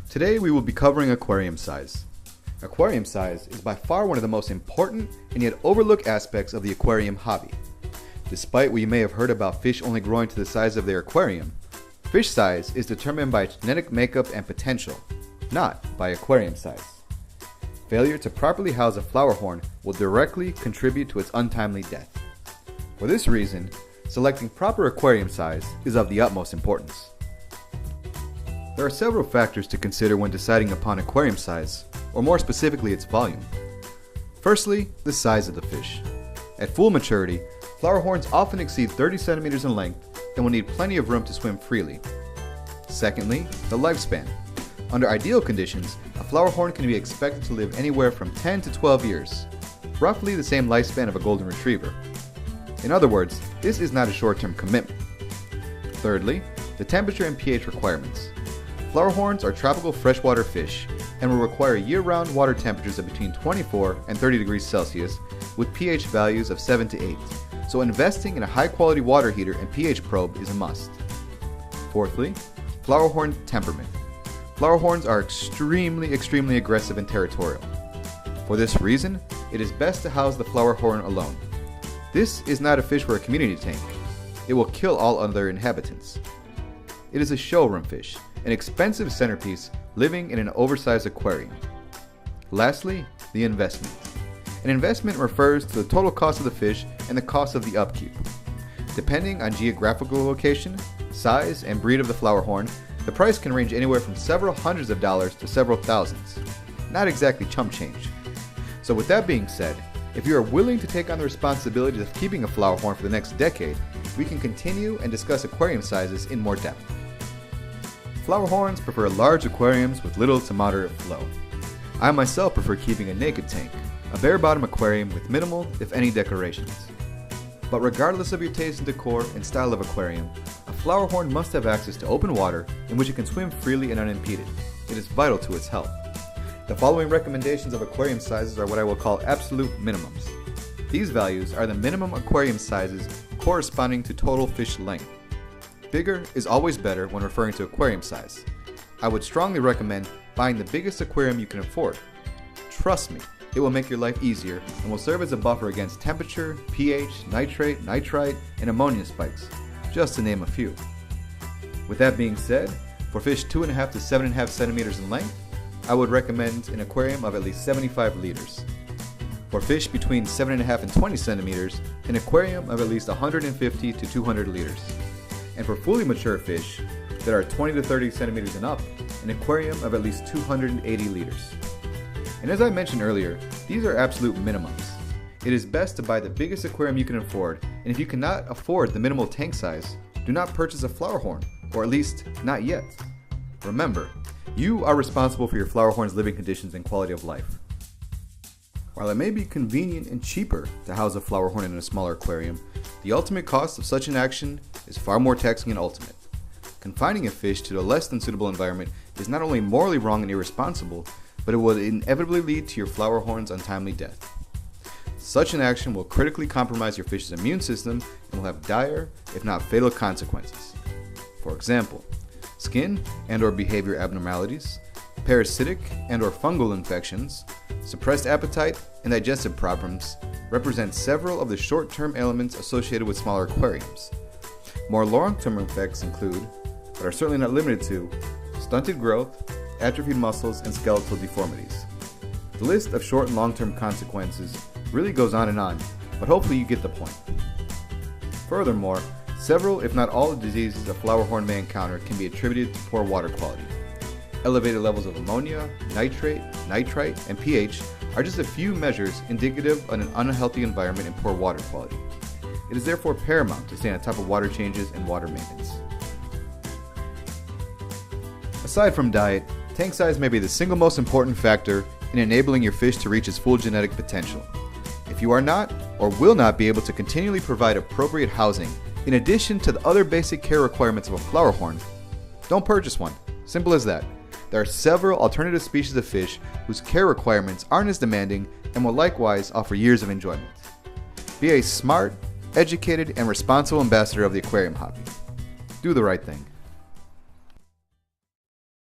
Today we will be covering aquarium size. Aquarium size is by far one of the most important and yet overlooked aspects of the aquarium hobby. Despite what you may have heard about fish only growing to the size of their aquarium, fish size is determined by genetic makeup and potential, not by aquarium size. Failure to properly house a flowerhorn will directly contribute to its untimely death. For this reason, selecting proper aquarium size is of the utmost importance. There are several factors to consider when deciding upon aquarium size, or more specifically its volume. Firstly, the size of the fish. At full maturity, flowerhorns often exceed 30 centimeters in length and will need plenty of room to swim freely. Secondly, the lifespan. Under ideal conditions, a flowerhorn can be expected to live anywhere from 10 to 12 years, roughly the same lifespan of a golden retriever. In other words, this is not a short-term commitment. Thirdly, the temperature and pH requirements. Flowerhorns are tropical freshwater fish and will require year-round water temperatures of between 24 and 30 degrees Celsius with pH values of 7 to 8, so investing in a high-quality water heater and pH probe is a must. Fourthly, flowerhorn temperament. Flowerhorns are extremely aggressive and territorial. For this reason, it is best to house the flowerhorn alone. This is not a fish for a community tank. It will kill all other inhabitants. It is a showroom fish, an expensive centerpiece living in an oversized aquarium. Lastly, the investment. An investment refers to the total cost of the fish and the cost of the upkeep. Depending on geographical location, size, and breed of the flowerhorn, the price can range anywhere from several hundreds of dollars to several thousands. Not exactly chump change. So with that being said, if you are willing to take on the responsibility of keeping a flowerhorn for the next decade, we can continue and discuss aquarium sizes in more depth. Flowerhorns prefer large aquariums with little to moderate flow. I myself prefer keeping a naked tank, a bare bottom aquarium with minimal, if any, decorations. But regardless of your taste in decor and style of aquarium, a flowerhorn must have access to open water in which it can swim freely and unimpeded. It is vital to its health. The following recommendations of aquarium sizes are what I will call absolute minimums. These values are the minimum aquarium sizes corresponding to total fish length. Bigger is always better when referring to aquarium size. I would strongly recommend buying the biggest aquarium you can afford. Trust me, it will make your life easier and will serve as a buffer against temperature, pH, nitrate, nitrite, and ammonia spikes, just to name a few. With that being said, for fish 2.5 to 7.5 centimeters in length, I would recommend an aquarium of at least 75 liters. For fish between 7.5 and 20 centimeters, an aquarium of at least 150 to 200 liters. And for fully mature fish that are 20 to 30 centimeters and up, an aquarium of at least 280 liters. And as I mentioned earlier, these are absolute minimums. It is best to buy the biggest aquarium you can afford, and if you cannot afford the minimal tank size, do not purchase a flowerhorn, or at least not yet. Remember, you are responsible for your flowerhorn's living conditions and quality of life. While it may be convenient and cheaper to house a flowerhorn in a smaller aquarium, the ultimate cost of such an action is far more taxing and ultimate. Confining a fish to a less than suitable environment is not only morally wrong and irresponsible, but it will inevitably lead to your flowerhorn's untimely death. Such an action will critically compromise your fish's immune system and will have dire, if not fatal, consequences. For example, skin and/or behavior abnormalities, parasitic and/or fungal infections, suppressed appetite, and digestive problems represent several of the short-term ailments associated with smaller aquariums. More long-term effects include, but are certainly not limited to, stunted growth, atrophied muscles, and skeletal deformities. The list of short and long-term consequences really goes on, but hopefully you get the point. Furthermore, several, if not all, diseases a flowerhorn may encounter can be attributed to poor water quality. Elevated levels of ammonia, nitrate, nitrite, and pH are just a few measures indicative of an unhealthy environment and poor water quality. It is therefore paramount to stay on top of water changes and water maintenance. Aside from diet, tank size may be the single most important factor in enabling your fish to reach its full genetic potential. If you are not or will not be able to continually provide appropriate housing, in addition to the other basic care requirements of a flowerhorn, don't purchase one. Simple as that. There are several alternative species of fish whose care requirements aren't as demanding and will likewise offer years of enjoyment. Be a smart, educated, and responsible ambassador of the aquarium hobby. Do the right thing.